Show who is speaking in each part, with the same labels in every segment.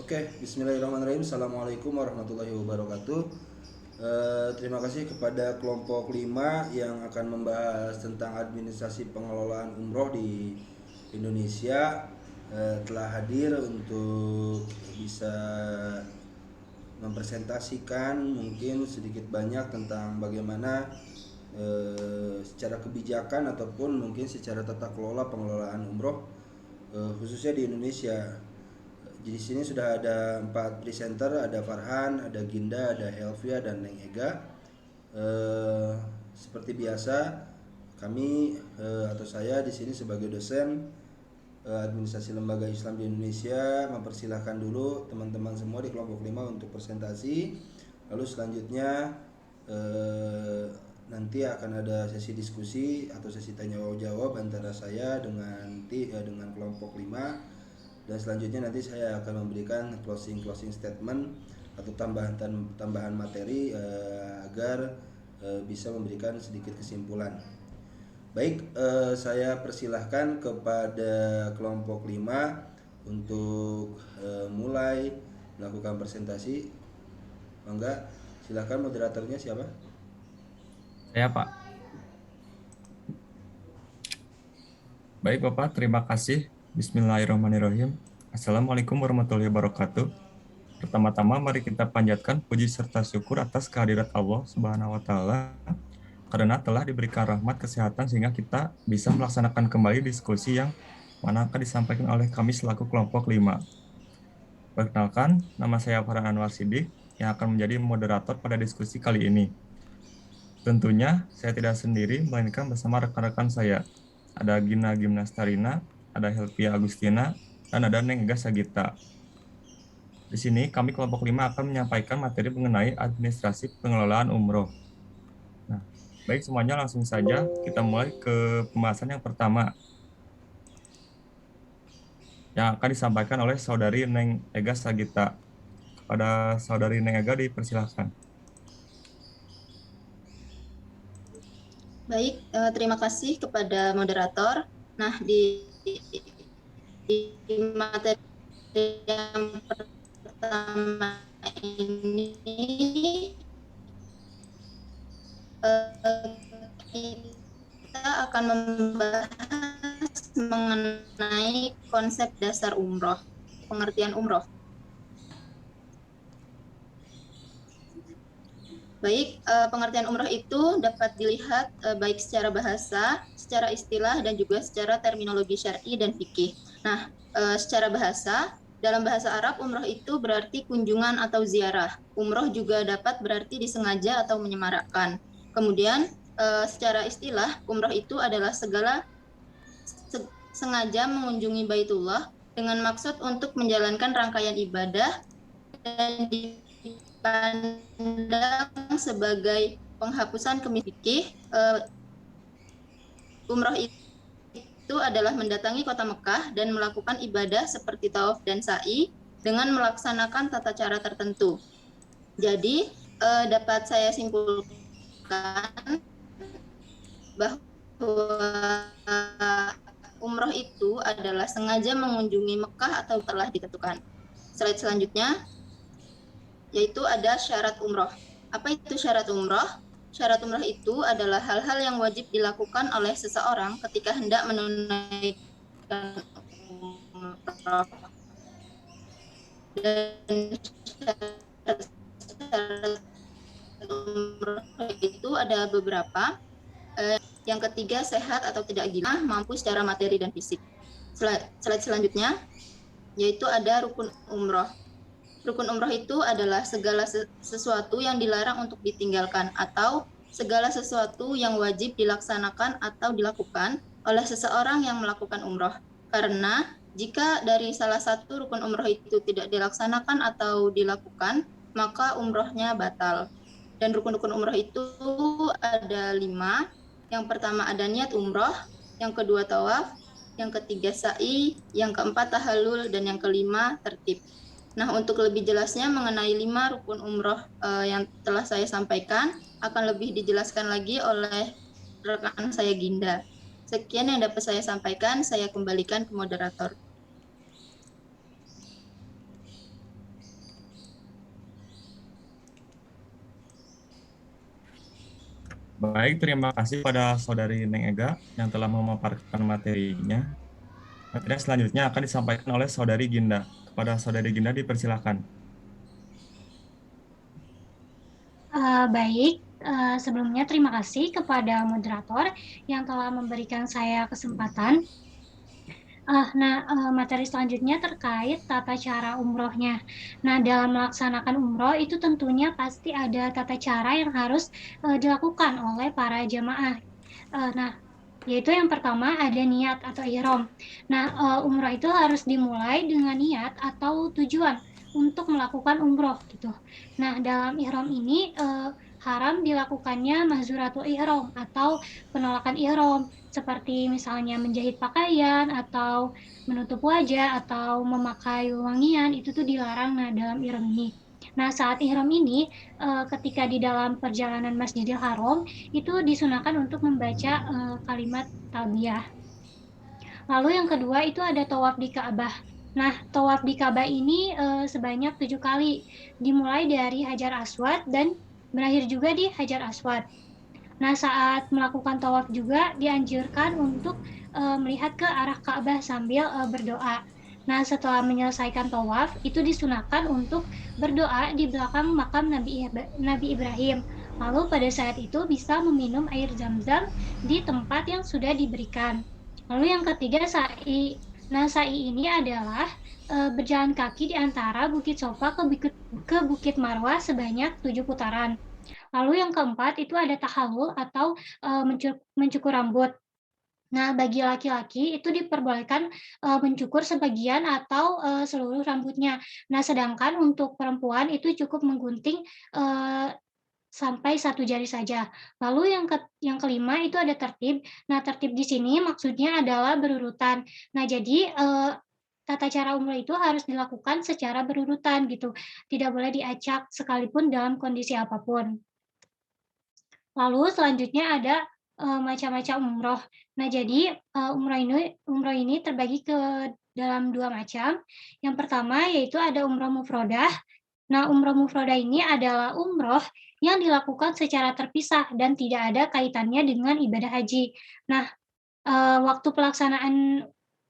Speaker 1: Oke, Bismillahirrahmanirrahim. Assalamualaikum warahmatullahi wabarakatuh. Terima kasih kepada kelompok 5 yang akan membahas tentang administrasi pengelolaan umroh di Indonesia. Telah hadir untuk bisa mempresentasikan mungkin sedikit banyak tentang bagaimana secara kebijakan ataupun mungkin secara tata kelola pengelolaan umroh khususnya di Indonesia. Di sini sudah ada 4 presenter, ada Farhan, ada Ginda, ada Helvia dan Neng Ega. Seperti biasa, kami atau saya di sini sebagai dosen administrasi lembaga Islam di Indonesia mempersilahkan dulu teman-teman semua di kelompok 5 untuk presentasi. Lalu selanjutnya nanti akan ada sesi diskusi atau sesi tanya jawab antara saya dengan kelompok 5, dan selanjutnya nanti saya akan memberikan closing statement atau tambahan materi agar bisa memberikan sedikit kesimpulan. Baik, saya persilahkan kepada kelompok 5 untuk mulai melakukan presentasi. Mangga, silakan moderatornya siapa?
Speaker 2: Saya, Pak. Baik, Bapak. Terima kasih. Bismillahirrahmanirrahim. Assalamualaikum warahmatullahi wabarakatuh. Pertama-tama, mari kita panjatkan puji serta syukur atas kehadirat Allah Subhanahu wa Ta'ala karena telah diberikan rahmat kesehatan sehingga kita bisa melaksanakan kembali diskusi yang mana akan disampaikan oleh kami selaku kelompok 5. Perkenalkan, nama saya Farhan Anwar Sidik yang akan menjadi moderator pada diskusi kali ini. Tentunya saya tidak sendiri, melainkan bersama rekan-rekan saya. Ada Gina Gimnastarina, ada Helvia Agustina, dan ada Neng Ega Sagita. Di sini kami kelompok 5 akan menyampaikan materi mengenai administrasi pengelolaan umroh. Nah, baik semuanya langsung saja kita mulai ke pembahasan yang pertama yang akan disampaikan oleh Saudari Neng Ega Sagita. Kepada Saudari Neng Ega dipersilahkan.
Speaker 3: Baik, terima kasih kepada moderator. Nah, di materi yang pertama ini kita akan membahas mengenai konsep dasar umroh, pengertian umroh. Baik, pengertian umroh itu dapat dilihat baik secara bahasa, secara istilah, dan juga secara terminologi syar'i dan fikih. Nah, secara bahasa, dalam bahasa Arab, umroh itu berarti kunjungan atau ziarah. Umroh juga dapat berarti disengaja atau menyemarakkan. Kemudian, secara istilah, umroh itu adalah segala sengaja mengunjungi Baitullah dengan maksud untuk menjalankan rangkaian ibadah dan dipandang sebagai penghapusan kemiskin. Umroh itu adalah mendatangi kota Mekah dan melakukan ibadah seperti tawaf dan sa'i dengan melaksanakan tata cara tertentu. Jadi dapat saya simpulkan bahwa umroh itu adalah sengaja mengunjungi Mekah atau telah ditentukan. Slide selanjutnya yaitu ada syarat umroh. Apa itu syarat umroh? Syarat umroh itu adalah hal-hal yang wajib dilakukan oleh seseorang ketika hendak menunaikan umroh. Dan syarat umroh itu ada beberapa. Yang ketiga, sehat atau tidak gila, mampu secara materi dan fisik. Slide selanjutnya yaitu ada rukun umroh. Rukun umroh itu adalah segala sesuatu yang dilarang untuk ditinggalkan atau segala sesuatu yang wajib dilaksanakan atau dilakukan oleh seseorang yang melakukan umroh. Karena jika dari salah satu rukun umroh itu tidak dilaksanakan atau dilakukan, maka umrohnya batal. Dan rukun-rukun umroh itu ada 5. Yang pertama ada niat umroh, yang kedua tawaf, yang ketiga sa'i, yang keempat tahallul, dan yang kelima tertib. Nah, untuk lebih jelasnya mengenai 5 rukun umroh yang telah saya sampaikan, akan lebih dijelaskan lagi oleh rekan saya Ginda. Sekian yang dapat saya sampaikan, saya kembalikan ke moderator.
Speaker 2: Baik, terima kasih pada Saudari Neng Ega yang telah memaparkan materinya. Materi selanjutnya akan disampaikan oleh Saudari Ginda. Kepada Saudari Ginda dipersilakan.
Speaker 4: Baik, sebelumnya terima kasih kepada moderator yang telah memberikan saya kesempatan. Materi selanjutnya terkait tata cara umrohnya. Nah, dalam melaksanakan umroh itu tentunya pasti ada tata cara yang harus dilakukan oleh para jamaah. Yaitu yang pertama ada niat atau ihram. Nah, umroh itu harus dimulai dengan niat atau tujuan untuk melakukan umroh gitu. Nah, dalam ihram ini haram dilakukannya mahzuratul ihram atau penolakan ihram seperti misalnya menjahit pakaian atau menutup wajah atau memakai wangian itu tuh dilarang dalam ihram ini. Nah, saat ihram ini ketika di dalam perjalanan Masjidil Haram itu disunahkan untuk membaca kalimat talbiyah. Lalu yang kedua itu ada tawaf di Ka'bah. Nah, tawaf di Ka'bah ini sebanyak 7 kali, dimulai dari Hajar Aswad dan berakhir juga di Hajar Aswad. Nah, saat melakukan tawaf juga dianjurkan untuk melihat ke arah Ka'bah sambil berdoa. Nah, setelah menyelesaikan tawaf, itu disunahkan untuk berdoa di belakang makam Nabi Ibrahim. Lalu pada saat itu bisa meminum air zam-zam di tempat yang sudah diberikan. Lalu yang ketiga sa'i. Nah, sa'i ini adalah berjalan kaki di antara Bukit Sofa ke Bukit Marwah sebanyak 7 putaran. Lalu yang keempat itu ada tahallul atau mencukur rambut. Nah, bagi laki-laki itu diperbolehkan mencukur sebagian atau seluruh rambutnya. Nah, sedangkan untuk perempuan itu cukup menggunting sampai 1 jari saja. Lalu yang kelima itu ada tertib. Nah, tertib di sini maksudnya adalah berurutan. Nah, jadi tata cara umroh itu harus dilakukan secara berurutan gitu. Tidak boleh diacak sekalipun dalam kondisi apapun. Lalu selanjutnya ada macam-macam umroh. Nah, jadi umroh ini terbagi ke dalam 2 macam. Yang pertama yaitu ada umroh mufrodah. Nah, umroh mufrodah ini adalah umroh yang dilakukan secara terpisah dan tidak ada kaitannya dengan ibadah haji. Nah, waktu pelaksanaan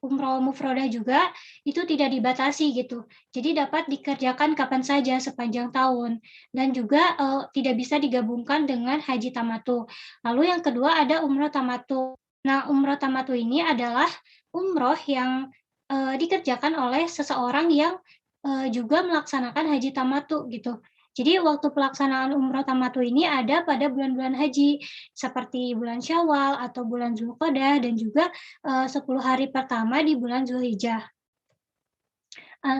Speaker 4: umroh mufrodah juga itu tidak dibatasi gitu. Jadi dapat dikerjakan kapan saja sepanjang tahun dan juga tidak bisa digabungkan dengan haji tamatu. Lalu yang kedua ada umroh tamatu. Nah, umroh tamatu ini adalah umroh yang dikerjakan oleh seseorang yang juga melaksanakan haji tamatu gitu. Jadi waktu pelaksanaan umroh tamatu ini ada pada bulan-bulan haji seperti bulan Syawal atau bulan Zulqa'dah dan juga 10 hari pertama di bulan Zulhijjah.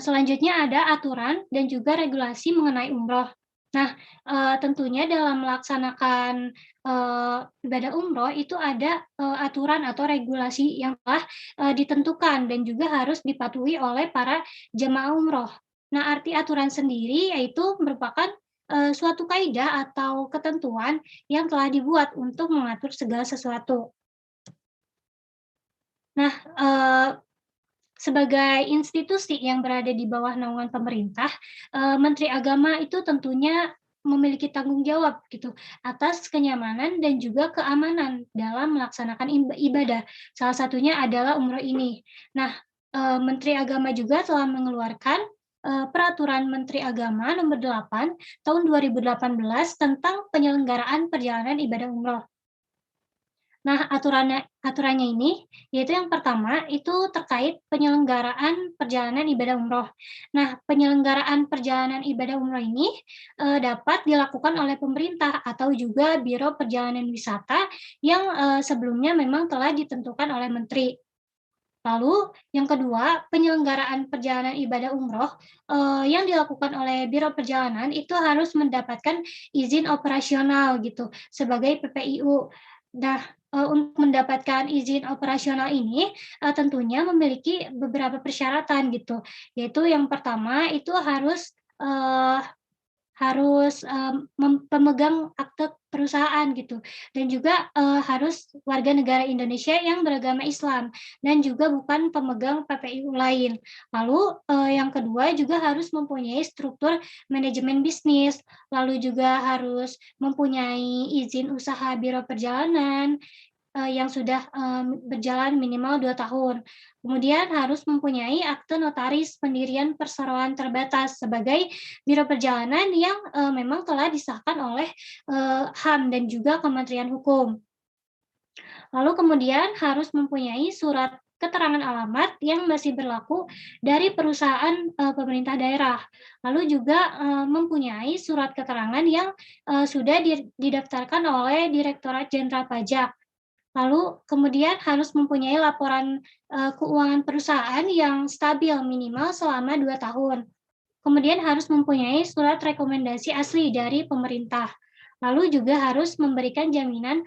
Speaker 4: Selanjutnya ada aturan dan juga regulasi mengenai umroh. Nah, tentunya dalam melaksanakan ibadah umroh itu ada aturan atau regulasi yang telah ditentukan dan juga harus dipatuhi oleh para jemaah umroh. Nah, arti aturan sendiri yaitu merupakan suatu kaidah atau ketentuan yang telah dibuat untuk mengatur segala sesuatu. Nah, sebagai institusi yang berada di bawah naungan pemerintah, Menteri Agama itu tentunya memiliki tanggung jawab gitu atas kenyamanan dan juga keamanan dalam melaksanakan ibadah. Salah satunya adalah umroh ini. Nah, Menteri Agama juga telah mengeluarkan Peraturan Menteri Agama Nomor 8 Tahun 2018 tentang penyelenggaraan perjalanan ibadah umroh. Nah, aturannya ini yaitu yang pertama itu terkait penyelenggaraan perjalanan ibadah umroh. Nah, penyelenggaraan perjalanan ibadah umroh ini dapat dilakukan oleh pemerintah atau juga Biro Perjalanan Wisata yang sebelumnya memang telah ditentukan oleh menteri. Lalu yang kedua, penyelenggaraan perjalanan ibadah umroh yang dilakukan oleh Biro Perjalanan itu harus mendapatkan izin operasional gitu sebagai PPIU. Nah, untuk mendapatkan izin operasional ini tentunya memiliki beberapa persyaratan gitu, yaitu yang pertama itu harus harus pemegang akte perusahaan gitu, dan juga harus warga negara Indonesia yang beragama Islam dan juga bukan pemegang PPIU lain. Lalu yang kedua juga harus mempunyai struktur manajemen bisnis, lalu juga harus mempunyai izin usaha biro perjalanan yang sudah berjalan minimal 2 tahun. Kemudian harus mempunyai akte notaris pendirian perseroan terbatas sebagai biro perjalanan yang memang telah disahkan oleh HAM dan juga Kementerian Hukum. Lalu kemudian harus mempunyai surat keterangan alamat yang masih berlaku dari perusahaan pemerintah daerah. Lalu juga mempunyai surat keterangan yang sudah didaftarkan oleh Direktorat Jenderal Pajak. Lalu kemudian harus mempunyai laporan keuangan perusahaan yang stabil minimal selama 2 tahun. Kemudian harus mempunyai surat rekomendasi asli dari pemerintah. Lalu juga harus memberikan jaminan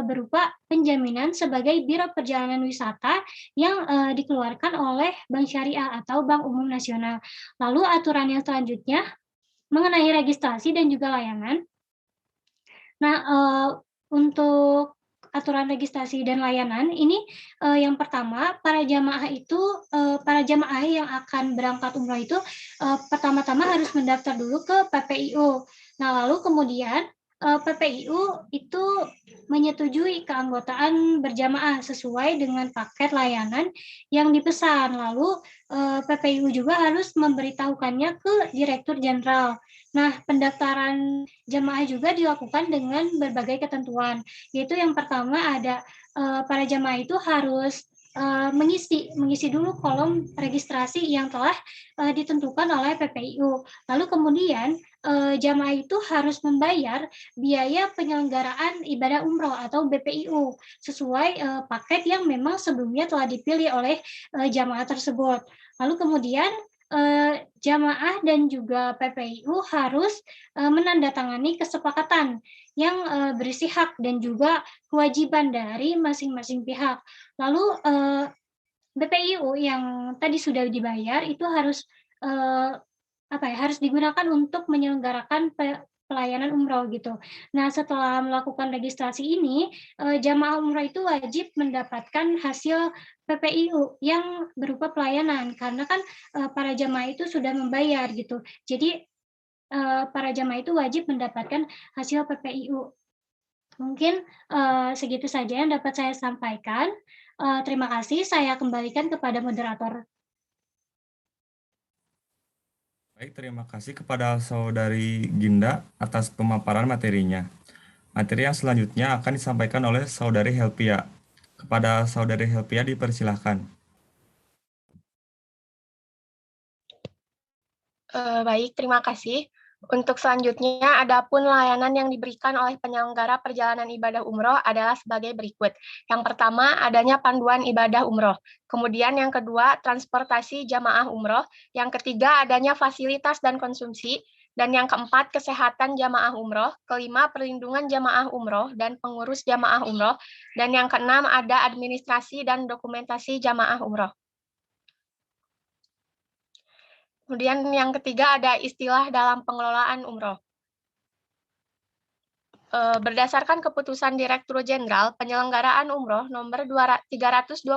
Speaker 4: berupa penjaminan sebagai biro perjalanan wisata yang dikeluarkan oleh Bank Syariah atau Bank Umum Nasional. Lalu aturan yang selanjutnya mengenai registrasi dan juga layanan. Nah, untuk aturan registrasi dan layanan ini yang pertama para jamaah yang akan berangkat umroh itu pertama-tama harus mendaftar dulu ke PPIU. Nah, lalu kemudian PPIU itu menyetujui keanggotaan berjamaah sesuai dengan paket layanan yang dipesan. Lalu PPIU juga harus memberitahukannya ke Direktur Jenderal. Nah, pendaftaran jamaah juga dilakukan dengan berbagai ketentuan, yaitu yang pertama ada para jamaah itu harus mengisi dulu kolom registrasi yang telah ditentukan oleh PPIU. Lalu kemudian jamaah itu harus membayar biaya penyelenggaraan ibadah umroh atau BPIU sesuai paket yang memang sebelumnya telah dipilih oleh jamaah tersebut. Lalu kemudian jamaah dan juga PPIU harus menandatangani kesepakatan yang berisi hak dan juga kewajiban dari masing-masing pihak. Lalu BPIU yang tadi sudah dibayar itu harus harus digunakan untuk menyelenggarakan pelayanan umroh gitu. Nah, setelah melakukan registrasi ini, jamaah umroh itu wajib mendapatkan hasil PPIU yang berupa pelayanan karena kan para jamaah itu sudah membayar gitu. Jadi para jamaah itu wajib mendapatkan hasil PPIU. Mungkin segitu saja yang dapat saya sampaikan. Terima kasih, saya kembalikan kepada moderator.
Speaker 2: Baik, terima kasih kepada Saudari Ginda atas pemaparan materinya. Materi yang selanjutnya akan disampaikan oleh Saudari Helpia. Kepada Saudari Helpia dipersilahkan.
Speaker 5: Baik, terima kasih. Untuk selanjutnya, adapun layanan yang diberikan oleh penyelenggara perjalanan ibadah umroh adalah sebagai berikut. Yang pertama, adanya panduan ibadah umroh. Kemudian yang kedua, transportasi jamaah umroh. Yang ketiga, adanya fasilitas dan konsumsi. Dan yang keempat, kesehatan jamaah umroh. Kelima, perlindungan jamaah umroh dan pengurus jamaah umroh. Dan yang keenam, ada administrasi dan dokumentasi jamaah umroh. Kemudian yang ketiga ada istilah dalam pengelolaan umroh. Berdasarkan keputusan Direktur Jenderal Penyelenggaraan Umroh nomor 323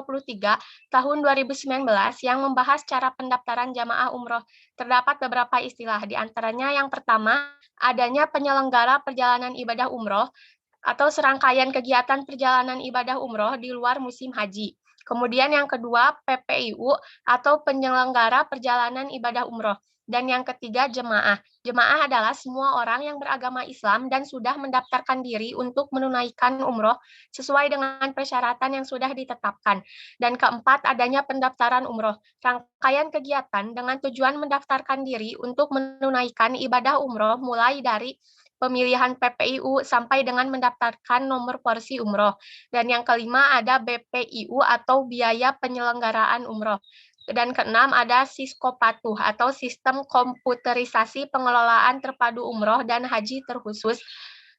Speaker 5: tahun 2019 yang membahas cara pendaftaran jamaah umroh, terdapat beberapa istilah. Di antaranya yang pertama, adanya penyelenggara perjalanan ibadah umroh atau serangkaian kegiatan perjalanan ibadah umroh di luar musim haji. Kemudian yang kedua, PPIU atau penyelenggara perjalanan ibadah umroh. Dan yang ketiga, jemaah. Jemaah adalah semua orang yang beragama Islam dan sudah mendaftarkan diri untuk menunaikan umroh sesuai dengan persyaratan yang sudah ditetapkan. Dan keempat, adanya pendaftaran umroh. Rangkaian kegiatan dengan tujuan mendaftarkan diri untuk menunaikan ibadah umroh mulai dari pemilihan PPIU sampai dengan mendaftarkan nomor porsi umroh. Dan yang kelima ada BPIU atau biaya penyelenggaraan umroh. Dan keenam ada Siskopatuh atau sistem komputerisasi pengelolaan terpadu umroh dan haji terkhusus.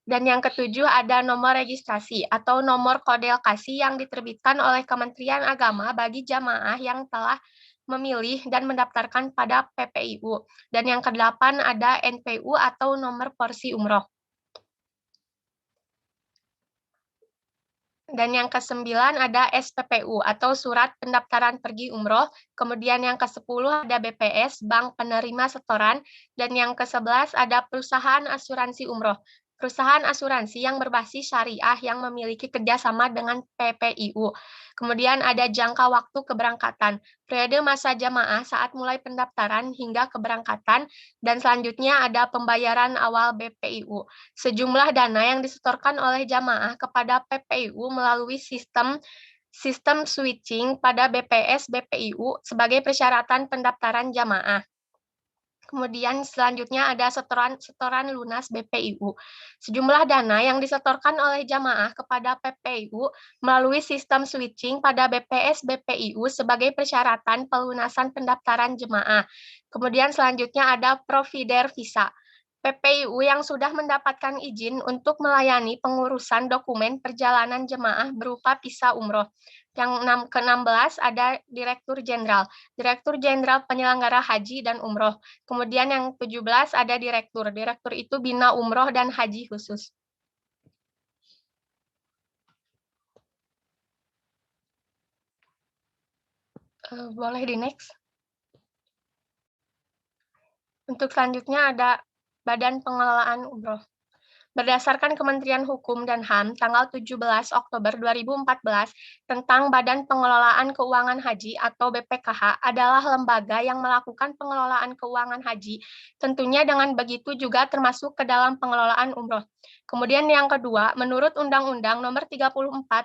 Speaker 5: Dan yang ketujuh ada nomor registrasi atau nomor kode lokasi yang diterbitkan oleh Kementerian Agama bagi jamaah yang telah memilih dan mendaftarkan pada PPIU. Dan yang ke-8 ada NPU atau nomor porsi umroh. Dan yang ke-9 ada SPPU atau surat pendaftaran pergi umroh. Kemudian yang ke-10 ada BPS, bank penerima setoran. Dan yang ke-11 ada perusahaan asuransi umroh. Perusahaan asuransi yang berbasis syariah yang memiliki kerjasama dengan PPIU. Kemudian ada jangka waktu keberangkatan, periode masa jamaah saat mulai pendaftaran hingga keberangkatan, dan selanjutnya ada pembayaran awal BPIU. Sejumlah dana yang disetorkan oleh jamaah kepada PPIU melalui sistem switching pada BPS BPIU sebagai persyaratan pendaftaran jamaah. Kemudian selanjutnya ada setoran lunas BPIU. Sejumlah dana yang disetorkan oleh jamaah kepada PPIU melalui sistem switching pada BPS BPIU sebagai persyaratan pelunasan pendaftaran jemaah. Kemudian selanjutnya ada provider visa. PPIU yang sudah mendapatkan izin untuk melayani pengurusan dokumen perjalanan jemaah berupa visa umroh. Yang ke-16 ada Direktur Jenderal. Direktur Jenderal Penyelenggara Haji dan Umroh. Kemudian yang 17 ada Direktur. Direktur itu Bina Umroh dan Haji Khusus. Boleh di next. Untuk selanjutnya ada Badan Pengelolaan Umroh. Berdasarkan Kementerian Hukum dan HAM tanggal 17 Oktober 2014 tentang Badan Pengelolaan Keuangan Haji atau BPKH adalah lembaga yang melakukan pengelolaan keuangan haji, tentunya dengan begitu juga termasuk ke dalam pengelolaan umroh. Kemudian yang kedua, menurut Undang-Undang Nomor 34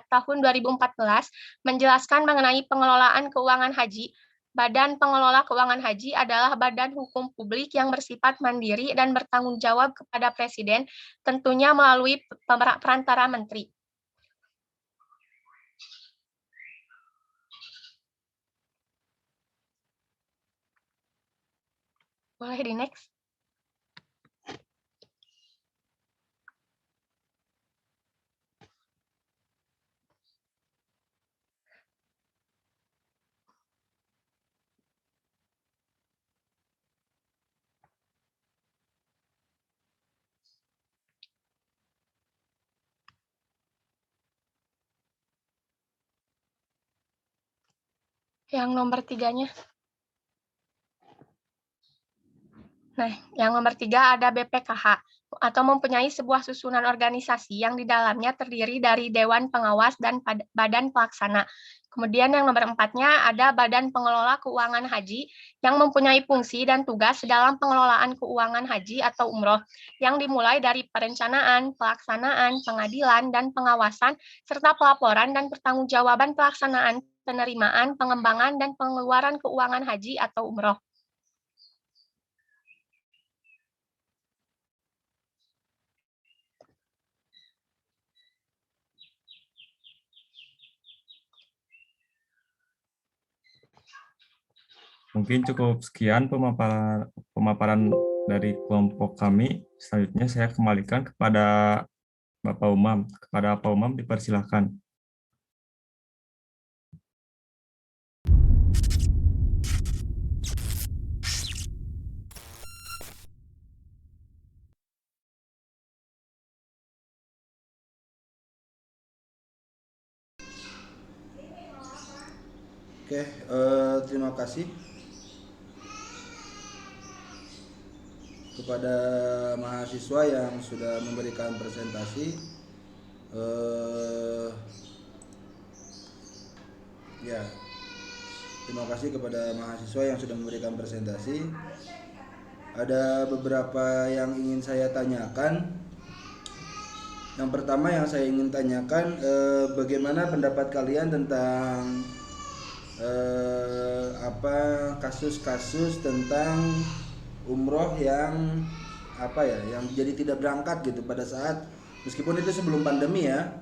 Speaker 5: Tahun 2014 menjelaskan mengenai pengelolaan keuangan haji. Badan Pengelola Keuangan Haji adalah badan hukum publik yang bersifat mandiri dan bertanggung jawab kepada Presiden, tentunya melalui perantara menteri. Boleh di next. Yang nomor 3-nya. Nah, yang nomor 3 ada BPKH, atau mempunyai sebuah susunan organisasi yang di dalamnya terdiri dari Dewan Pengawas dan Badan Pelaksana. Kemudian yang nomor 4-nya ada Badan Pengelola Keuangan Haji yang mempunyai fungsi dan tugas dalam pengelolaan keuangan haji atau umroh yang dimulai dari perencanaan, pelaksanaan, pengadilan, dan pengawasan, serta pelaporan dan pertanggungjawaban pelaksanaan, penerimaan, pengembangan, dan pengeluaran keuangan haji atau umroh.
Speaker 2: Mungkin cukup sekian pemaparan dari kelompok kami. Selanjutnya saya kembalikan kepada Bapak Umam. Kepada Pak Umam dipersilahkan.
Speaker 1: Oke, terima kasih kepada mahasiswa yang sudah memberikan presentasi. Ya, terima kasih kepada mahasiswa yang sudah memberikan presentasi. Ada beberapa yang ingin saya tanyakan. Yang pertama yang saya ingin tanyakan, bagaimana pendapat kalian tentang kasus-kasus tentang umroh yang yang jadi tidak berangkat gitu pada saat, meskipun itu sebelum pandemi ya,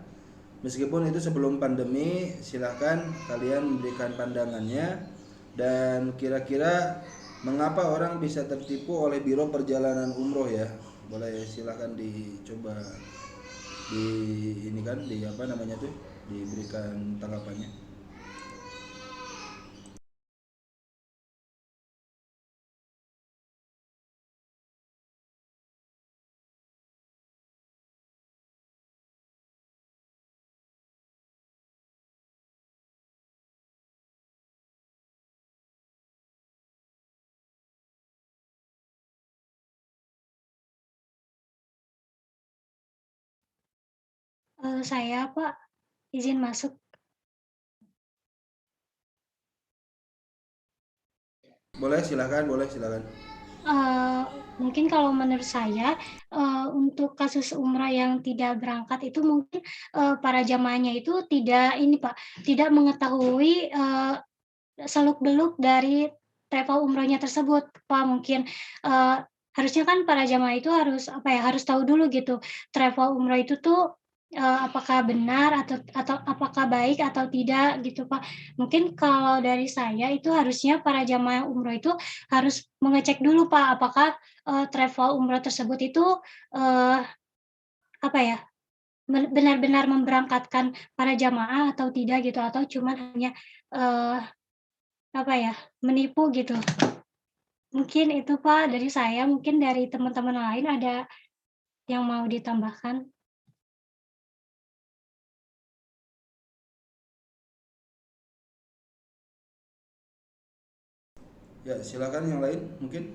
Speaker 1: silahkan kalian memberikan pandangannya, dan kira-kira mengapa orang bisa tertipu oleh Biro Perjalanan Umroh ya. Boleh silahkan dicoba diberikan tanggapannya.
Speaker 4: Saya Pak, izin masuk.
Speaker 1: Boleh, silakan, boleh, silakan.
Speaker 4: Mungkin kalau menurut saya, untuk kasus umrah yang tidak berangkat itu mungkin, para jamaahnya itu tidak ini Pak, tidak mengetahui, seluk-beluk dari travel umrohnya tersebut, Pak. Mungkin, harusnya kan para jamaah itu harus, apa ya, harus tahu dulu gitu, travel umroh itu tuh, apakah benar atau apakah baik atau tidak gitu, Pak. Mungkin kalau dari saya itu harusnya para jamaah umroh itu harus mengecek dulu, Pak, apakah, travel umroh tersebut itu, eee, apa ya, benar-benar memberangkatkan para jamaah atau tidak gitu, atau cuman hanya, eee, apa ya, menipu gitu. Mungkin itu, Pak, dari saya. Mungkin dari teman-teman lain ada yang mau ditambahkan?
Speaker 1: Ya, silakan yang lain mungkin.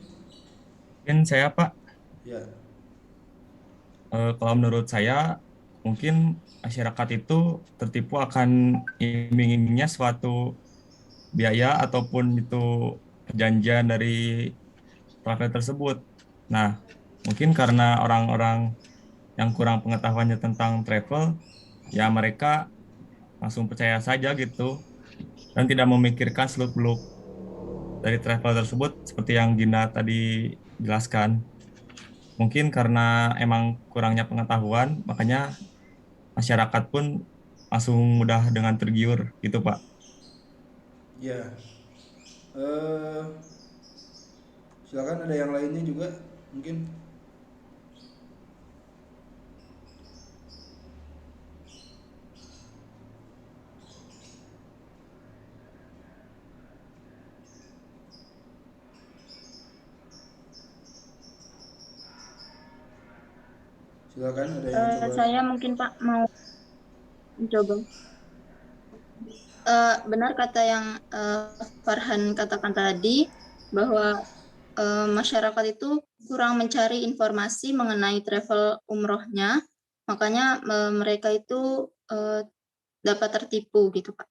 Speaker 2: Mungkin saya Pak,
Speaker 1: Ya.
Speaker 2: kalau menurut saya mungkin masyarakat itu tertipu akan iming-imingnya suatu biaya ataupun itu perjanjian dari travel tersebut. Nah, mungkin karena orang-orang yang kurang pengetahuannya tentang travel, ya mereka langsung percaya saja gitu dan tidak memikirkan seluk-beluk dari travel tersebut seperti yang Gina tadi jelaskan. Mungkin karena emang kurangnya pengetahuan, makanya masyarakat pun langsung mudah dengan tergiur gitu, Pak.
Speaker 1: Ya. Eh, silakan ada yang lainnya juga mungkin. Silakan ada yang coba.
Speaker 3: Saya mungkin Pak mau mencoba. Benar kata yang Farhan katakan tadi bahwa masyarakat itu kurang mencari informasi mengenai travel umrohnya, makanya mereka itu dapat tertipu gitu Pak.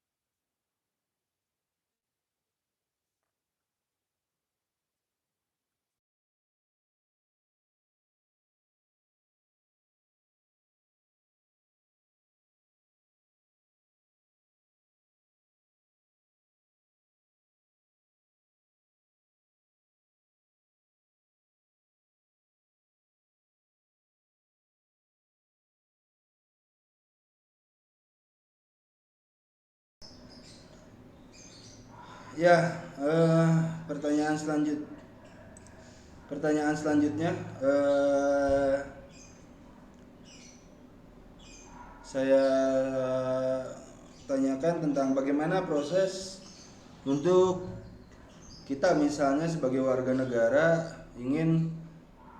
Speaker 1: Ya, pertanyaan selanjutnya, saya tanyakan tentang bagaimana proses untuk kita misalnya sebagai warga negara ingin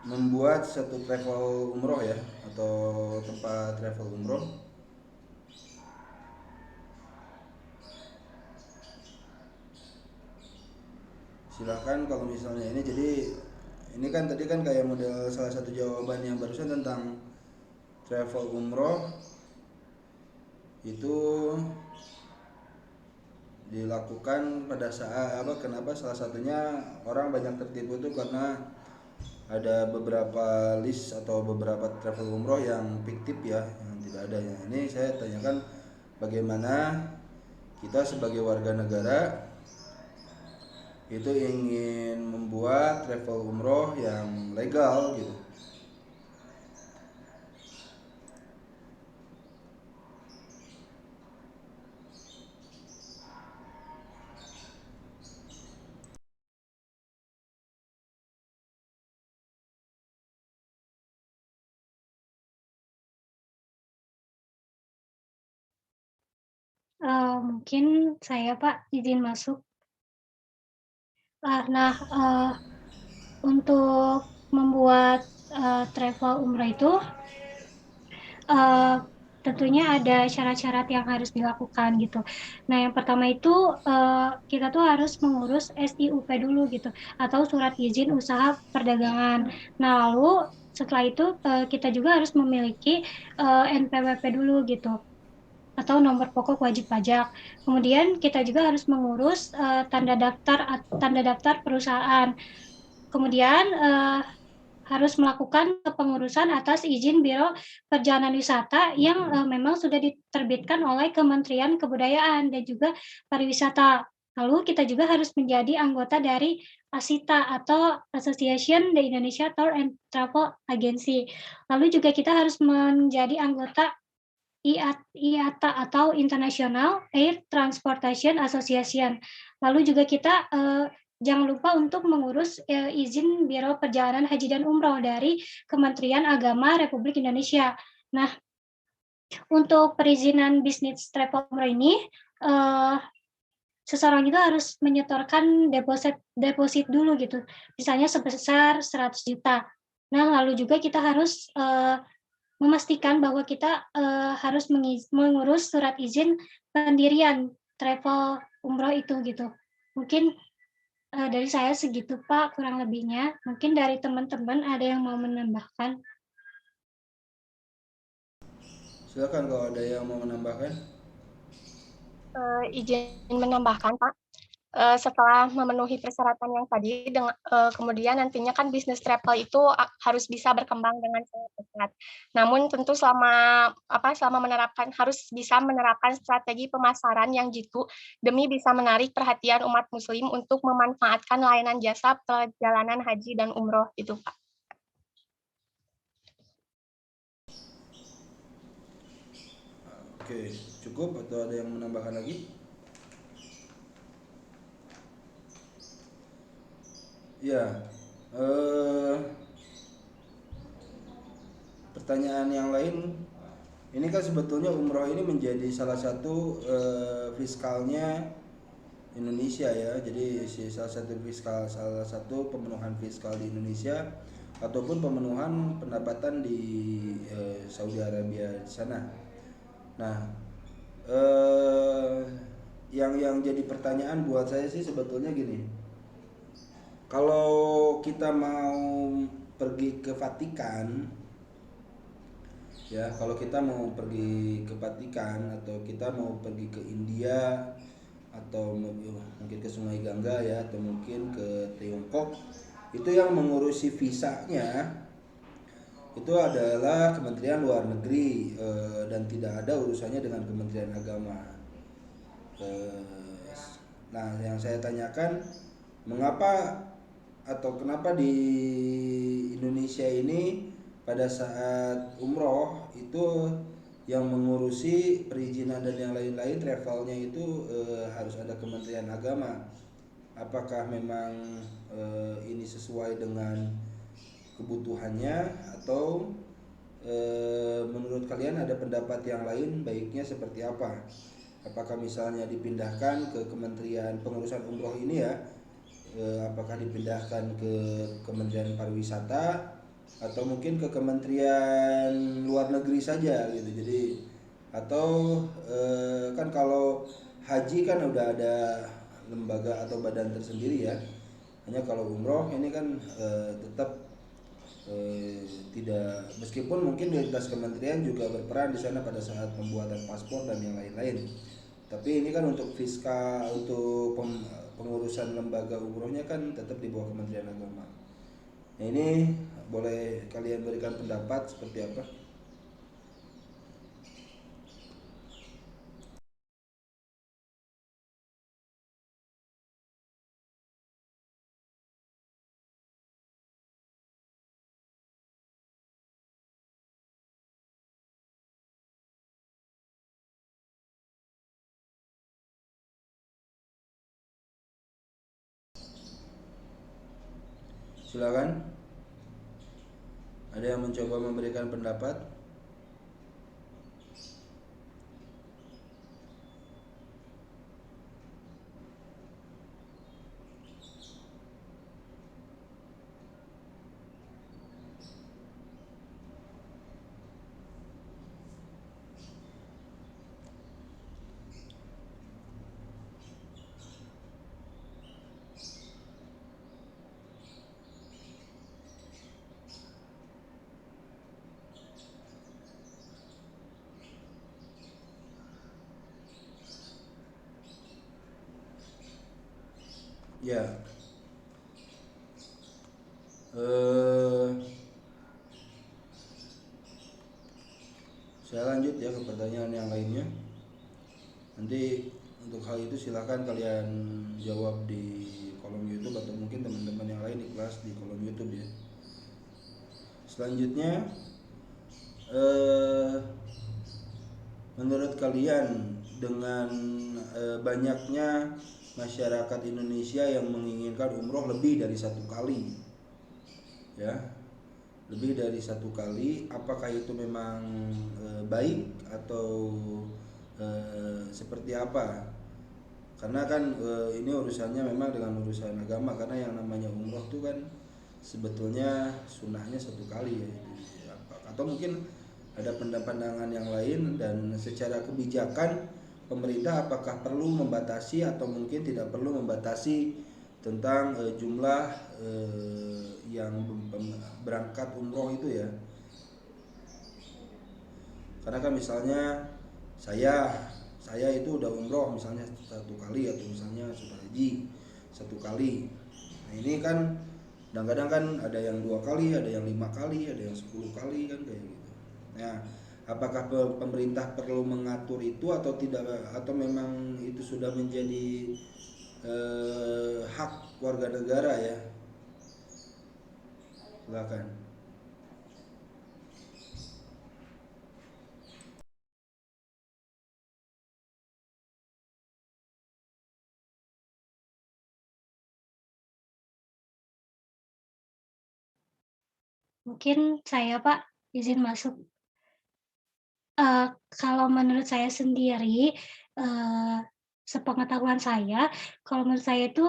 Speaker 1: membuat satu travel umroh ya, atau tempat travel umroh. Silahkan kalau misalnya ini, jadi ini kan tadi kan kayak model salah satu jawaban yang barusan tentang travel umroh itu dilakukan pada saat apa, kenapa salah satunya orang banyak tertipu itu karena ada beberapa list atau beberapa travel umroh yang fiktif ya, yang tidak ada ya. Ini saya tanyakan bagaimana kita sebagai warga negara itu ingin membuat travel umroh yang legal gitu.
Speaker 4: Mungkin saya, Pak, izin masuk. Nah, untuk membuat, travel umrah itu, eee, tentunya ada syarat-syarat yang harus dilakukan gitu. Nah, yang pertama itu, kita tuh harus mengurus SIUP dulu gitu, atau surat izin usaha perdagangan. Nah, lalu Setelah itu kita juga harus memiliki NPWP dulu gitu, atau nomor pokok wajib pajak. Kemudian kita juga harus mengurus tanda daftar perusahaan. Kemudian harus melakukan pengurusan atas izin Biro Perjalanan Wisata yang memang sudah diterbitkan oleh Kementerian Kebudayaan dan juga Pariwisata. Lalu kita juga harus menjadi anggota dari ASITA atau Association the Indonesia Tour and Travel Agency. Lalu juga kita harus menjadi anggota IATA atau International Air Transportation Association. Lalu juga kita jangan lupa untuk mengurus izin Biro Perjalanan Haji dan Umroh dari Kementerian Agama Republik Indonesia. Nah, untuk perizinan bisnis travel umroh ini, seseorang itu harus menyetorkan deposit dulu gitu, misalnya sebesar 100 juta. Nah, lalu juga kita harus memastikan bahwa kita harus mengurus surat izin pendirian travel umroh itu gitu. Mungkin dari saya segitu Pak, kurang lebihnya. Mungkin dari teman-teman ada yang mau menambahkan?
Speaker 1: Silakan kalau ada yang mau menambahkan.
Speaker 5: Izin menambahkan, Pak. Setelah memenuhi persyaratan yang tadi, kemudian nantinya kan bisnis travel itu harus bisa berkembang dengan sangat cepat. Namun tentu selama harus bisa menerapkan strategi pemasaran yang jitu demi bisa menarik perhatian umat Muslim untuk memanfaatkan layanan jasa perjalanan haji dan umroh itu, Pak.
Speaker 1: Oke, cukup atau ada yang menambahkan lagi? Ya, pertanyaan yang lain, ini kan sebetulnya umroh ini menjadi salah satu fiskalnya Indonesia ya. Jadi salah satu pemenuhan fiskal di Indonesia ataupun pemenuhan pendapatan di Saudi Arabia di sana. Nah, yang jadi pertanyaan buat saya sih sebetulnya gini. Kalau kita mau pergi ke Vatikan, ya kalau kita mau pergi ke Vatikan atau kita mau pergi ke India atau mungkin ke Sungai Gangga ya, atau mungkin ke Tiongkok, itu yang mengurusi visanya itu adalah Kementerian Luar Negeri, dan tidak ada urusannya dengan Kementerian Agama. Nah, yang saya tanyakan, mengapa atau kenapa di Indonesia ini pada saat umroh itu yang mengurusi perizinan dan yang lain-lain travelnya itu harus ada Kementerian Agama? Apakah memang ini sesuai dengan kebutuhannya atau menurut kalian ada pendapat yang lain, baiknya seperti apa? Apakah misalnya dipindahkan ke Kementerian pengurusan umroh ini ya, apakah dipindahkan ke Kementerian Pariwisata atau mungkin ke Kementerian Luar Negeri saja gitu. Jadi atau kan kalau haji kan udah ada lembaga atau badan tersendiri ya. Hanya kalau umroh ini kan tetap tidak, meskipun mungkin lintas kementerian juga berperan di sana pada saat pembuatan paspor dan yang lain-lain. Tapi ini kan untuk fiskal, untuk pengurusan lembaga umrohnya kan tetap di bawah Kementerian Agama. Nah, ini boleh kalian berikan pendapat seperti apa? Silakan. Ada yang mencoba memberikan pendapat? Ya, eh, saya lanjut ya ke pertanyaan yang lainnya. Nanti untuk hal itu silahkan kalian jawab di kolom YouTube atau mungkin teman-teman yang lain di kelas di kolom YouTube ya. Selanjutnya, eh, menurut kalian dengan banyaknya masyarakat Indonesia yang menginginkan umroh lebih dari satu kali, ya, lebih dari satu kali, apakah itu memang baik atau seperti apa? Karena kan ini urusannya memang dengan urusan agama, karena yang namanya umroh itu kan sebetulnya sunnahnya satu kali ya, atau mungkin ada pandangan yang lain, dan secara kebijakan pemerintah apakah perlu membatasi atau mungkin tidak perlu membatasi tentang jumlah yang berangkat umroh itu ya. Karena kan misalnya saya itu udah umroh misalnya satu kali, atau misalnya sudah haji satu kali. Nah ini kan kadang-kadang kan ada yang 2 kali, ada yang 5 kali, ada yang 10 kali kan kayak gitu. Nah, apakah pemerintah perlu mengatur itu atau tidak, atau memang itu sudah menjadi hak warga negara ya? Silakan.
Speaker 4: Mungkin saya Pak izin masuk. Kalau menurut saya sendiri, eee, sepengetahuan saya, kalau menurut saya itu,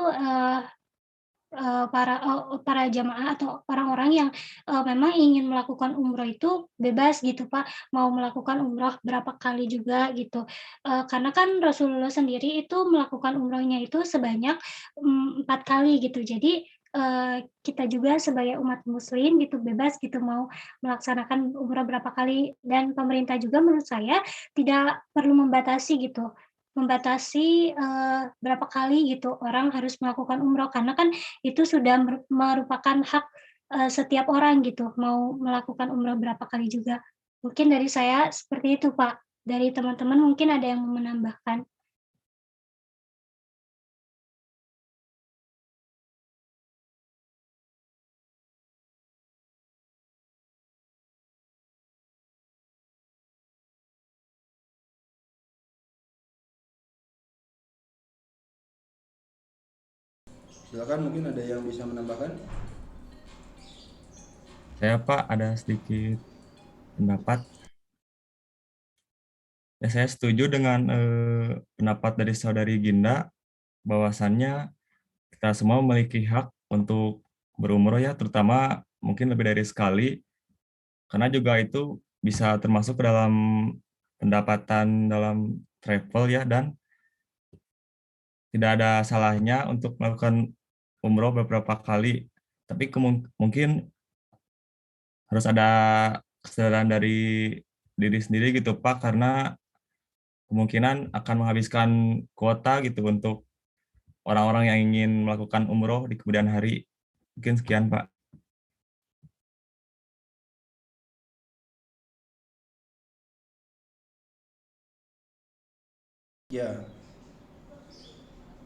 Speaker 4: para jamaah atau orang-orang yang, memang ingin melakukan umroh itu bebas gitu, Pak, mau melakukan umroh berapa kali juga gitu. Karena kan Rasulullah sendiri itu melakukan umrohnya itu sebanyak, 4 kali gitu. Jadi, kita juga sebagai umat muslim gitu bebas gitu mau melaksanakan umroh berapa kali, dan pemerintah juga menurut saya tidak perlu membatasi gitu, berapa kali gitu orang harus melakukan umroh, karena kan itu sudah merupakan hak, setiap orang gitu, mau melakukan umroh berapa kali juga. Mungkin dari saya seperti itu, Pak. Dari teman-teman mungkin ada yang mau menambahkan?
Speaker 1: Silakan, mungkin ada yang bisa menambahkan.
Speaker 2: Saya Pak ada sedikit pendapat. Ya, saya setuju dengan pendapat dari saudari Ginda, bahwasannya kita semua memiliki hak untuk berumroh ya, terutama mungkin lebih dari sekali, karena juga itu bisa termasuk ke dalam pendapatan dalam travel ya, dan tidak ada salahnya untuk melakukan umroh beberapa kali. Tapi mungkin harus ada kesadaran dari diri sendiri gitu Pak, karena kemungkinan akan menghabiskan kuota gitu untuk orang-orang yang ingin melakukan umroh di kemudian hari. Mungkin sekian Pak.
Speaker 1: Ya,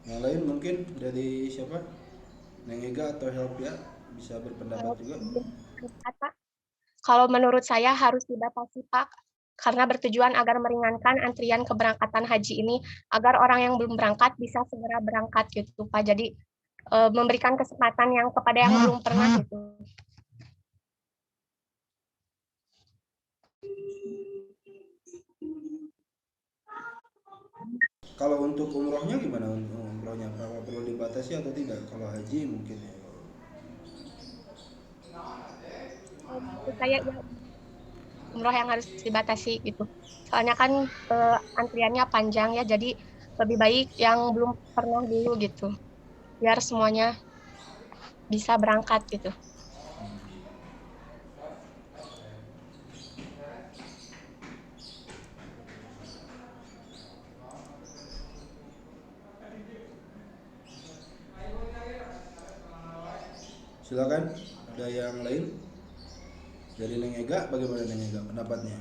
Speaker 1: yang lain mungkin dari siapa? Neng Ega atau Help ya, bisa berpendapat juga.
Speaker 5: Pak, kalau menurut saya harus dibatasi, Pak, karena bertujuan agar meringankan antrian keberangkatan haji ini, agar orang yang belum berangkat bisa segera berangkat gitu, Pak. Jadi memberikan kesempatan yang kepada yang belum pernah gitu.
Speaker 1: Kalau untuk umrohnya gimana? Untuk umrohnya apa perlu dibatasi atau tidak? Kalau haji mungkin ya.
Speaker 5: Menurut saya ya umroh yang harus dibatasi gitu. Soalnya kan antriannya panjang ya, jadi lebih baik yang belum pernah dulu gitu, biar semuanya bisa berangkat gitu.
Speaker 1: Silakan, ada yang lain? Dari Neng Ega, bagaimana Neng Ega pendapatnya?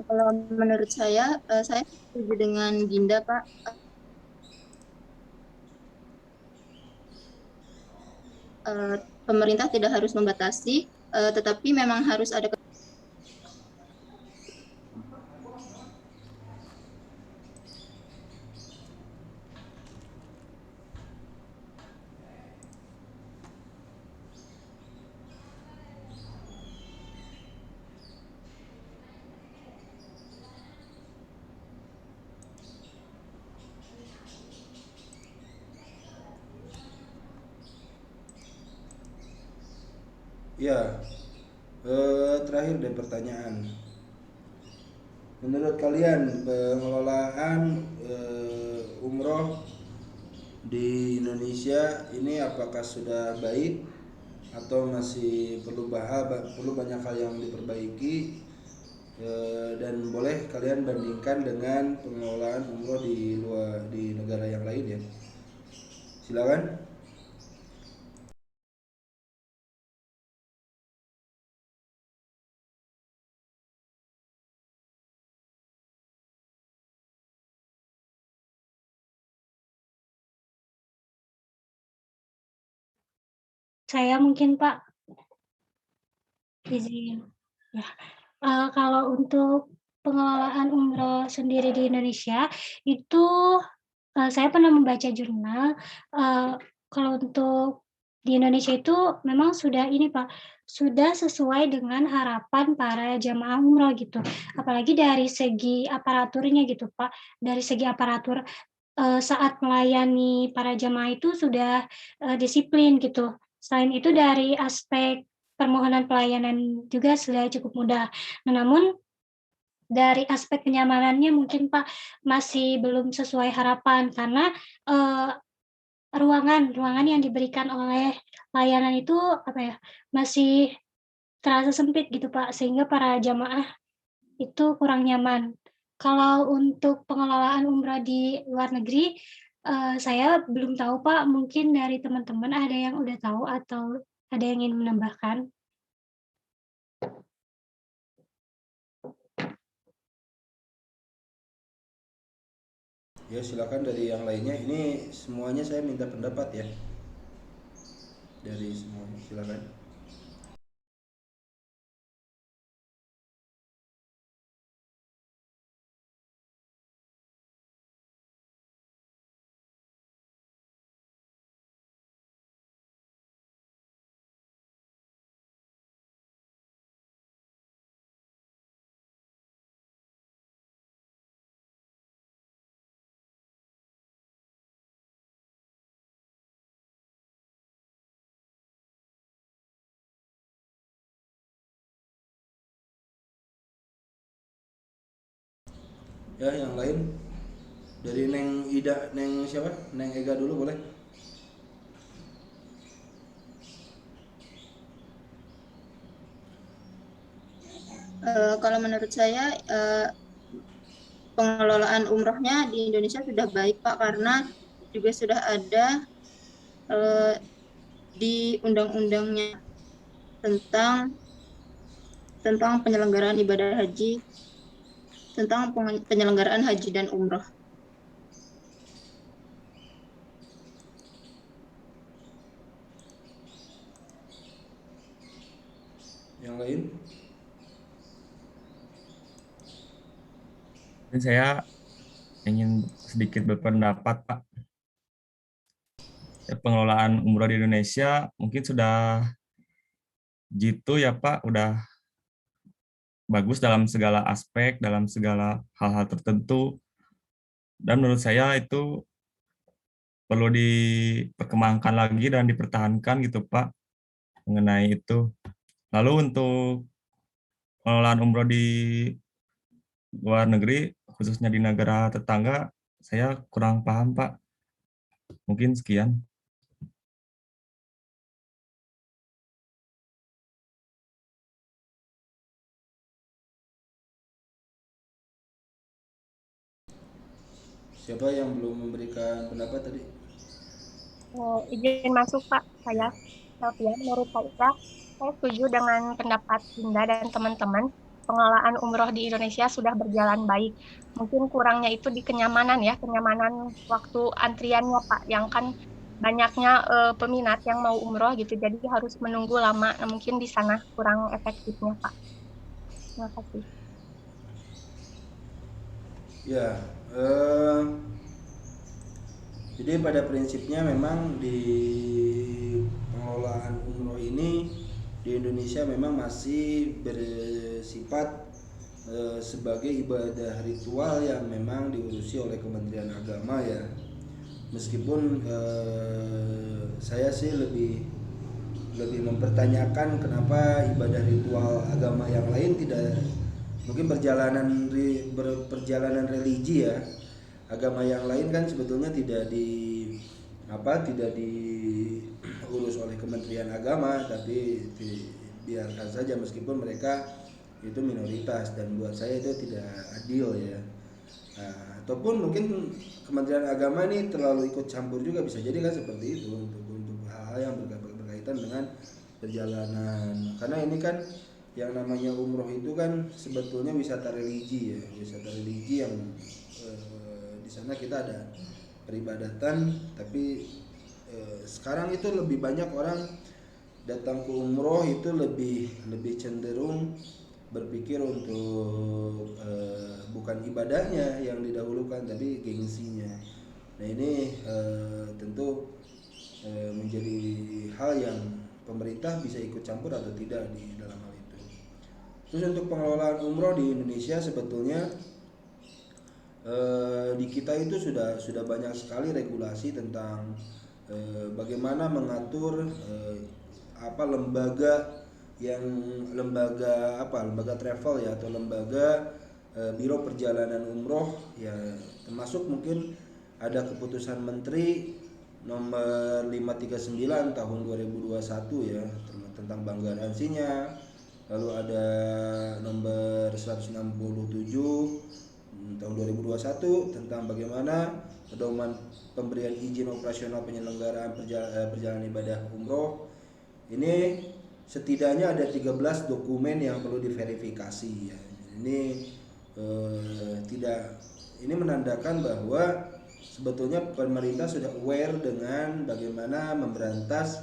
Speaker 3: Kalau menurut saya setuju dengan Ginda, Pak. Eh, Pemerintah tidak harus membatasi, tetapi memang harus ada.
Speaker 1: Ya, terakhir deh pertanyaan. Menurut kalian pengelolaan umroh di Indonesia ini apakah sudah baik atau masih perlu banyak hal yang diperbaiki? Dan boleh kalian bandingkan dengan pengelolaan umroh di negara yang lain ya. Silakan.
Speaker 4: Saya mungkin Pak izin. Ya. Kalau untuk pengelolaan umroh sendiri di Indonesia itu saya pernah membaca jurnal, kalau untuk di Indonesia itu memang sudah ini Pak, sudah sesuai dengan harapan para jamaah umroh gitu. Apalagi dari segi aparaturnya gitu Pak, dari segi aparatur, saat melayani para jamaah itu sudah, disiplin gitu. Selain itu dari aspek permohonan pelayanan juga sudah cukup mudah. Nah, namun dari aspek kenyamanannya mungkin Pak, masih belum sesuai harapan karena, eee, ruangan yang diberikan oleh layanan itu, apa ya, masih terasa sempit gitu Pak, sehingga para jamaah itu kurang nyaman. Kalau untuk pengelolaan umrah di luar negeri, saya belum tahu Pak, mungkin dari teman-teman ada yang udah tahu atau ada yang ingin menambahkan?
Speaker 1: Ya silakan dari yang lainnya. Ini semuanya saya minta pendapat ya. Dari semuanya silakan. Ya yang lain dari Neng Ida, Neng siapa? Neng Ega dulu boleh?
Speaker 3: Kalau menurut saya pengelolaan umrohnya di Indonesia sudah baik Pak, karena juga sudah ada eh, di undang-undangnya tentang tentang penyelenggaraan ibadah haji, tentang penyelenggaraan haji dan umroh.
Speaker 1: Yang lain?
Speaker 2: Dan saya ingin sedikit berpendapat, Pak. Ya, pengelolaan umroh di Indonesia mungkin sudah jitu ya, Pak. Udah bagus dalam segala aspek, dalam segala hal-hal tertentu. Dan menurut saya itu perlu diperkembangkan lagi dan dipertahankan gitu, Pak, mengenai itu. Lalu untuk pengelolaan umroh di luar negeri, khususnya di negara tetangga, saya kurang paham, Pak. Mungkin sekian.
Speaker 1: Siapa yang belum memberikan pendapat tadi?
Speaker 5: Izin masuk Pak, saya Sofia. Menurut saya setuju dengan pendapat Dinda dan teman-teman. Pengelolaan umroh di Indonesia sudah berjalan baik. Mungkin kurangnya itu di kenyamanan ya, kenyamanan waktu antriannya Pak, yang kan banyaknya peminat yang mau umroh gitu, jadi harus menunggu lama. Nah, mungkin di sana kurang efektifnya Pak. Terima kasih.
Speaker 1: Ya, jadi pada prinsipnya memang di pengelolaan umroh ini di Indonesia memang masih bersifat sebagai ibadah ritual yang memang diurusi oleh Kementerian Agama ya. Meskipun saya sih lebih mempertanyakan kenapa ibadah ritual agama yang lain tidak, mungkin perjalanan religi ya, agama yang lain kan sebetulnya tidak diurus oleh Kementerian Agama, tapi biarkan saja meskipun mereka itu minoritas, dan buat saya itu tidak adil ya. Nah, ataupun mungkin Kementerian Agama ini terlalu ikut campur juga, bisa jadi kan seperti itu untuk hal-hal yang berkaitan dengan perjalanan, karena ini kan yang namanya umroh itu kan sebetulnya wisata religi ya, wisata religi yang di sana kita ada peribadatan, tapi sekarang itu lebih banyak orang datang ke umroh itu lebih cenderung berpikir untuk bukan ibadahnya yang didahulukan, tapi gengsinya. Nah ini tentu menjadi hal yang pemerintah bisa ikut campur atau tidak di dalam hal itu. Terus untuk pengelolaan umroh di Indonesia sebetulnya di kita itu sudah banyak sekali regulasi tentang bagaimana mengatur lembaga travel ya, atau lembaga biro perjalanan umroh ya, termasuk mungkin ada keputusan Menteri nomor 539 tahun 2021 ya tentang bank garansinya, lalu ada nomor 167 tahun 2021 tentang bagaimana pedoman pemberian izin operasional penyelenggaraan perjalanan ibadah umroh. Ini setidaknya ada 13 dokumen yang perlu diverifikasi ya. Ini menandakan bahwa sebetulnya pemerintah sudah aware dengan bagaimana memberantas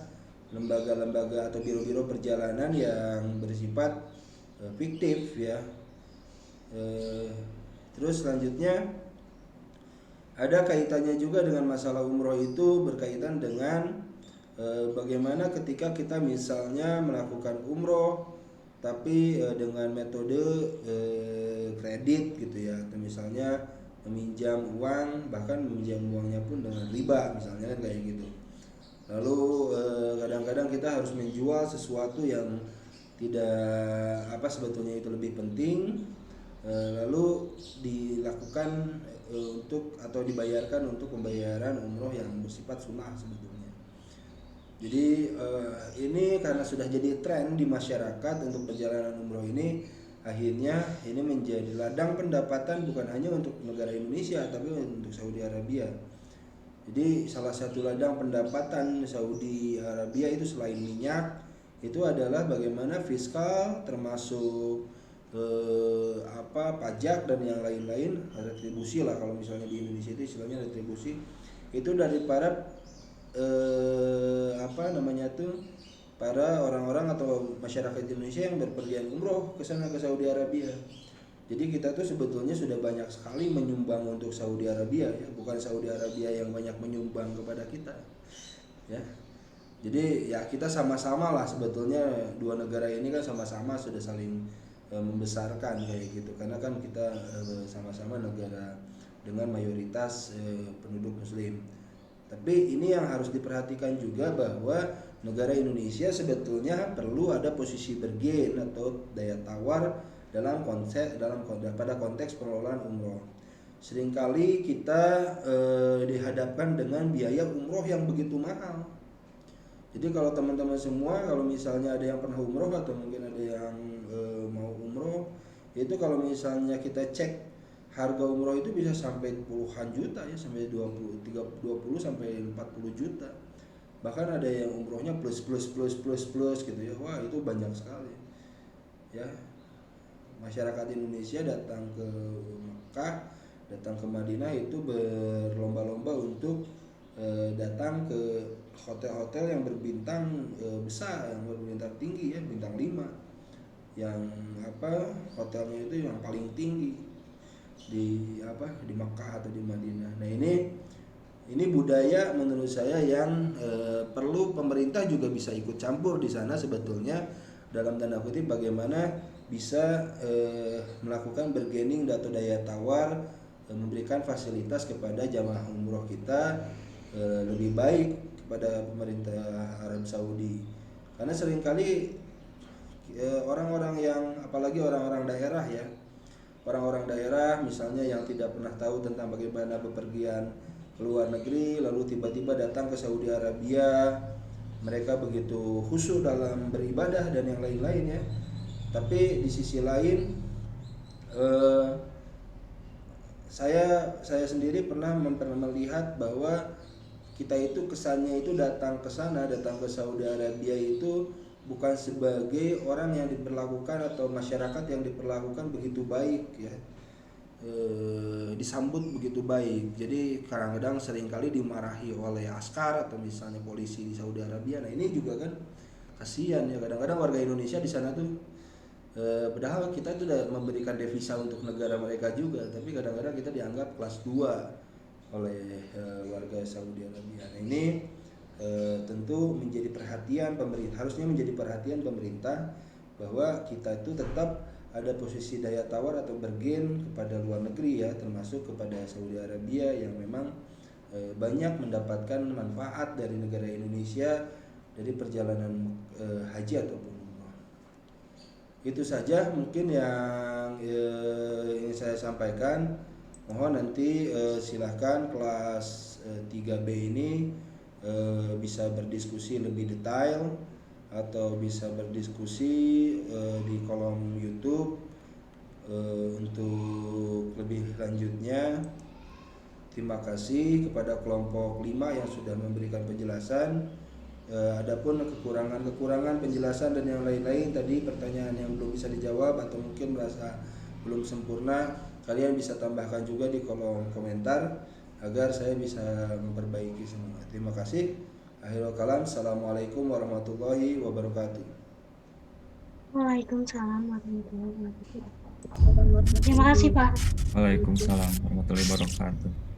Speaker 1: lembaga-lembaga atau biro-biro perjalanan yang bersifat fiktif ya. Terus selanjutnya ada kaitannya juga dengan masalah umroh itu, berkaitan dengan bagaimana ketika kita misalnya melakukan umroh tapi dengan metode kredit gitu ya, atau misalnya meminjam uang, bahkan meminjam uangnya pun dengan riba misalnya kan kayak gitu. Lalu kadang-kadang kita harus menjual sesuatu yang tidak sebetulnya itu lebih penting, lalu dilakukan untuk atau dibayarkan untuk pembayaran umroh yang bersifat sunnah sebetulnya. Jadi ini karena sudah jadi tren di masyarakat untuk perjalanan umroh ini, akhirnya ini menjadi ladang pendapatan bukan hanya untuk negara Indonesia tapi untuk Saudi Arabia. Jadi salah satu ladang pendapatan Saudi Arabia itu selain minyak itu adalah bagaimana fiskal, termasuk pajak dan yang lain-lain, retribusi lah kalau misalnya di Indonesia itu istilahnya retribusi, itu dari para para orang-orang atau masyarakat Indonesia yang berpergian umroh ke sana, ke Saudi Arabia. Jadi kita tuh sebetulnya sudah banyak sekali menyumbang untuk Saudi Arabia ya, bukan Saudi Arabia yang banyak menyumbang kepada kita ya. Jadi ya kita sama-sama lah sebetulnya, dua negara ini kan sama-sama sudah saling membesarkan kayak gitu, karena kan kita sama-sama negara dengan mayoritas penduduk muslim. Tapi ini yang harus diperhatikan juga, bahwa negara Indonesia sebetulnya perlu ada posisi bergen atau daya tawar pada konteks pengelolaan umroh. Seringkali kita dihadapkan dengan biaya umroh yang begitu mahal. Jadi kalau teman-teman semua, kalau misalnya ada yang pernah umroh atau mungkin ada yang mau umroh, itu kalau misalnya kita cek harga umroh itu bisa sampai puluhan juta ya, sampai 20 sampai 40 juta. bahkan ada yang umrohnya plus gitu ya. Wah, itu banyak sekali ya. Masyarakat Indonesia datang ke Mekah, datang ke Madinah itu berlomba-lomba untuk datang ke hotel-hotel yang berbintang besar, yang berbintang tinggi ya, bintang 5, yang hotelnya itu yang paling tinggi di Mekah atau di Madinah. Nah, ini budaya menurut saya yang perlu pemerintah juga bisa ikut campur di sana sebetulnya, dalam tanda kutip bagaimana bisa melakukan bargaining atau daya tawar, memberikan fasilitas kepada jamaah umroh kita lebih baik kepada pemerintah Arab Saudi. Karena seringkali orang-orang yang, apalagi orang-orang daerah ya, orang-orang daerah misalnya yang tidak pernah tahu tentang bagaimana bepergian ke luar negeri, lalu tiba-tiba datang ke Saudi Arabia, mereka begitu khusyuk dalam beribadah dan yang lain-lain ya. Tapi di sisi lain saya sendiri pernah melihat bahwa kita itu kesannya itu datang ke sana, datang ke Saudi Arabia itu bukan sebagai orang yang diperlakukan atau masyarakat yang diperlakukan begitu baik ya, disambut begitu baik. Jadi kadang-kadang seringkali dimarahi oleh askar atau misalnya polisi di Saudi Arabia. Nah, ini juga kan kasihan ya, kadang-kadang warga Indonesia di sana tuh padahal kita itu udah memberikan devisa untuk negara mereka juga, tapi kadang-kadang kita dianggap kelas 2 oleh warga Saudi Arabia. Nah, ini tentu menjadi perhatian pemerintah, harusnya menjadi perhatian pemerintah bahwa kita itu tetap ada posisi daya tawar atau bargain kepada luar negeri ya, termasuk kepada Saudi Arabia yang memang banyak mendapatkan manfaat dari negara Indonesia dari perjalanan haji ataupun umroh. Itu saja mungkin yang ingin saya sampaikan. Mohon nanti silahkan kelas 3B ini bisa berdiskusi lebih detail atau bisa berdiskusi di kolom YouTube untuk lebih lanjutnya. Terima kasih kepada kelompok 5 yang sudah memberikan penjelasan. Adapun kekurangan penjelasan dan yang lain-lain tadi, pertanyaan yang belum bisa dijawab atau mungkin merasa belum sempurna, kalian bisa tambahkan juga di kolom komentar agar saya bisa memperbaiki semua. Terima kasih. Akhirul kalam. Assalamualaikum warahmatullahi wabarakatuh.
Speaker 4: Waalaikumsalam warahmatullahi wabarakatuh. Terima kasih Pak.
Speaker 2: Waalaikumsalam warahmatullahi wabarakatuh.